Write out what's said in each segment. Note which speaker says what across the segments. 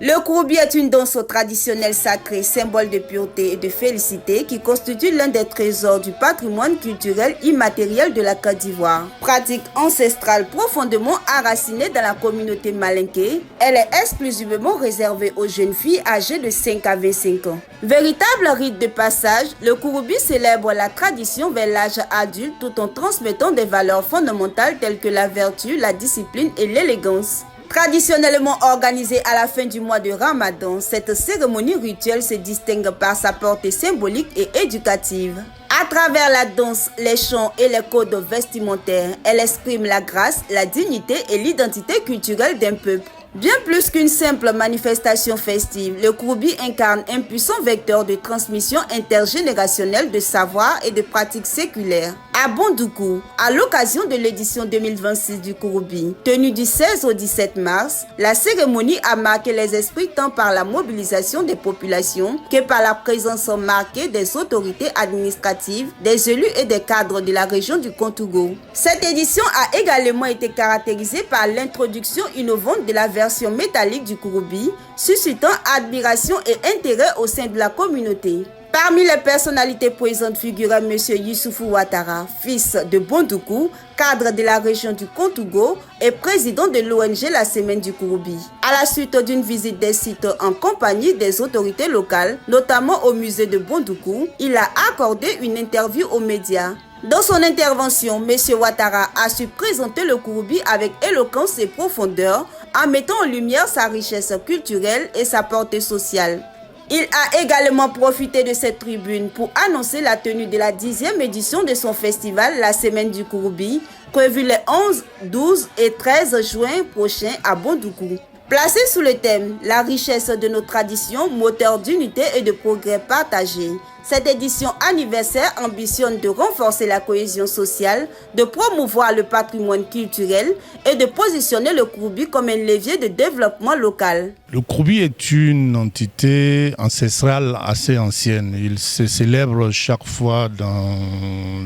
Speaker 1: Le Kouroubi est une danse traditionnelle sacrée, symbole de pureté et de félicité qui constitue l'un des trésors du patrimoine culturel immatériel de la Côte d'Ivoire. Pratique ancestrale profondément enracinée dans la communauté malinké, elle est exclusivement réservée aux jeunes filles âgées de 5 à 25 ans. Véritable rite de passage, le Kouroubi célèbre la tradition vers l'âge adulte tout en transmettant des valeurs fondamentales telles que la vertu, la discipline et l'élégance. Traditionnellement organisée à la fin du mois de Ramadan, cette cérémonie rituelle se distingue par sa portée symbolique et éducative. À travers la danse, les chants et les codes vestimentaires, elle exprime la grâce, la dignité et l'identité culturelle d'un peuple. Bien plus qu'une simple manifestation festive, le Kouroubi incarne un puissant vecteur de transmission intergénérationnelle de savoir et de pratiques séculaires. À Bondoukou, à l'occasion de l'édition 2026 du Kouroubi, tenue du 16 au 17 mars, la cérémonie a marqué les esprits tant par la mobilisation des populations que par la présence marquée des autorités administratives, des élus et des cadres de la région du Kontougo. Cette édition a également été caractérisée par l'introduction innovante de la version métallique du Kouroubi, suscitant admiration et intérêt au sein de la communauté. Parmi les personnalités présentes figurait M. Youssoufou Ouattara, fils de Bondoukou, cadre de la région du Kontougo et président de l'ONG La Semaine du Kouroubi. À la suite d'une visite des sites en compagnie des autorités locales, notamment au musée de Bondoukou, il a accordé une interview aux médias. Dans son intervention, M. Ouattara a su présenter le Kouroubi avec éloquence et profondeur en mettant en lumière sa richesse culturelle et sa portée sociale. Il a également profité de cette tribune pour annoncer la tenue de la 10e édition de son festival La Semaine du Kouroubi, prévue les 11, 12 et 13 juin prochains à Bondoukou. Placé sous le thème « La richesse de nos traditions, moteur d'unité et de progrès partagé », cette édition anniversaire ambitionne de renforcer la cohésion sociale, de promouvoir le patrimoine culturel et de positionner le Kouroubi comme un levier de développement local.
Speaker 2: Le Kouroubi est une entité ancestrale assez ancienne. Il se célèbre chaque fois dans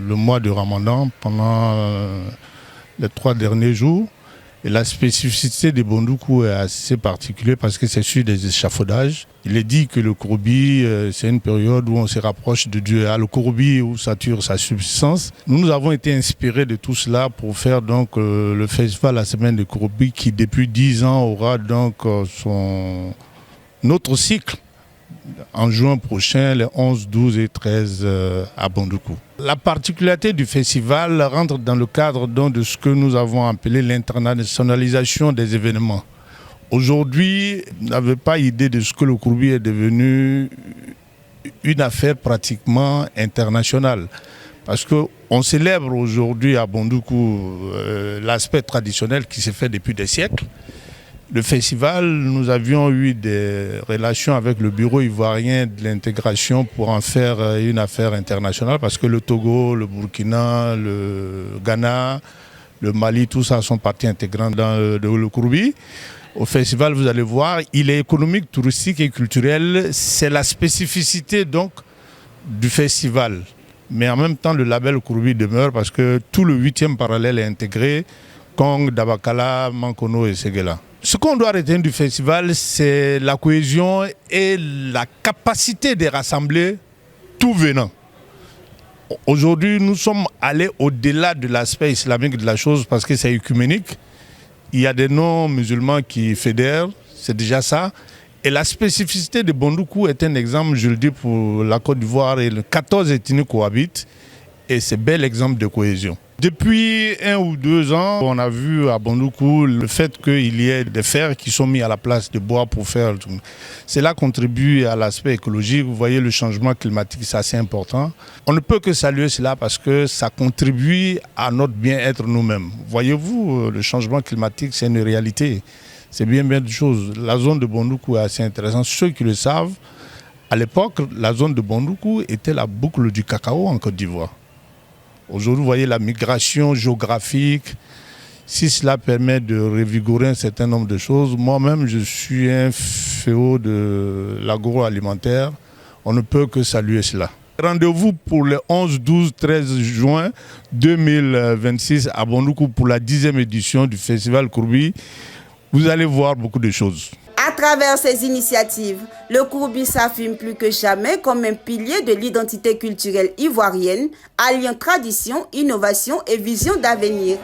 Speaker 2: le mois de Ramadan pendant les 3 derniers jours. Et la spécificité de Bondoukou est assez particulière parce que c'est sur des échafaudages. Il est dit que le Kouroubi, c'est une période où on se rapproche de Dieu. Le Kouroubi où sature sa subsistance. Nous avons été inspirés de tout cela pour faire donc le festival La Semaine du Kouroubi qui depuis 10 ans aura donc son autre cycle en juin prochain, les 11, 12 et 13 à Bondoukou. La particularité du festival rentre dans le cadre de ce que nous avons appelé l'internationalisation des événements. Aujourd'hui, vous n'avez pas idée de ce que le Kouroubi est devenu une affaire pratiquement internationale. Parce qu'on célèbre aujourd'hui à Bondoukou l'aspect traditionnel qui s'est fait depuis des siècles. Le festival, nous avions eu des relations avec le bureau ivoirien de l'intégration pour en faire une affaire internationale parce que le Togo, le Burkina, le Ghana, le Mali, tout ça sont parties intégrantes dans le Kouroubi. Au festival, vous allez voir, il est économique, touristique et culturel. C'est la spécificité donc du festival. Mais en même temps, le label Kouroubi demeure parce que tout le 8e parallèle est intégré. Kong, Dabakala, Mankono et Séguéla. Ce qu'on doit retenir du festival, c'est la cohésion et la capacité de rassembler tout venant. Aujourd'hui, nous sommes allés au-delà de l'aspect islamique de la chose parce que c'est œcuménique. Il y a des non-musulmans qui fédèrent, c'est déjà ça. Et la spécificité de Bondoukou est un exemple, je le dis pour la Côte d'Ivoire, et 14 ethnies cohabitent. Et c'est un bel exemple de cohésion. Depuis 1 ou 2 ans, on a vu à Bondoukou le fait qu'il y ait des fers qui sont mis à la place de bois pour faire tout. Cela contribue à l'aspect écologique. Vous voyez, le changement climatique, c'est assez important. On ne peut que saluer cela parce que ça contribue à notre bien-être nous-mêmes. Voyez-vous, le changement climatique, c'est une réalité. C'est bien de choses. La zone de Bondoukou est assez intéressante. Ceux qui le savent, à l'époque, la zone de Bondoukou était la boucle du cacao en Côte d'Ivoire. Aujourd'hui, vous voyez la migration géographique. Si cela permet de revigorer un certain nombre de choses, moi-même, je suis un féo de l'agroalimentaire. On ne peut que saluer cela. Rendez-vous pour le 11, 12, 13 juin 2026 à Bondoukou pour la 10e édition du Festival Kouroubi. Vous allez voir beaucoup de choses.
Speaker 1: À travers ces initiatives, le Kouroubi s'affirme plus que jamais comme un pilier de l'identité culturelle ivoirienne, alliant tradition, innovation et vision d'avenir.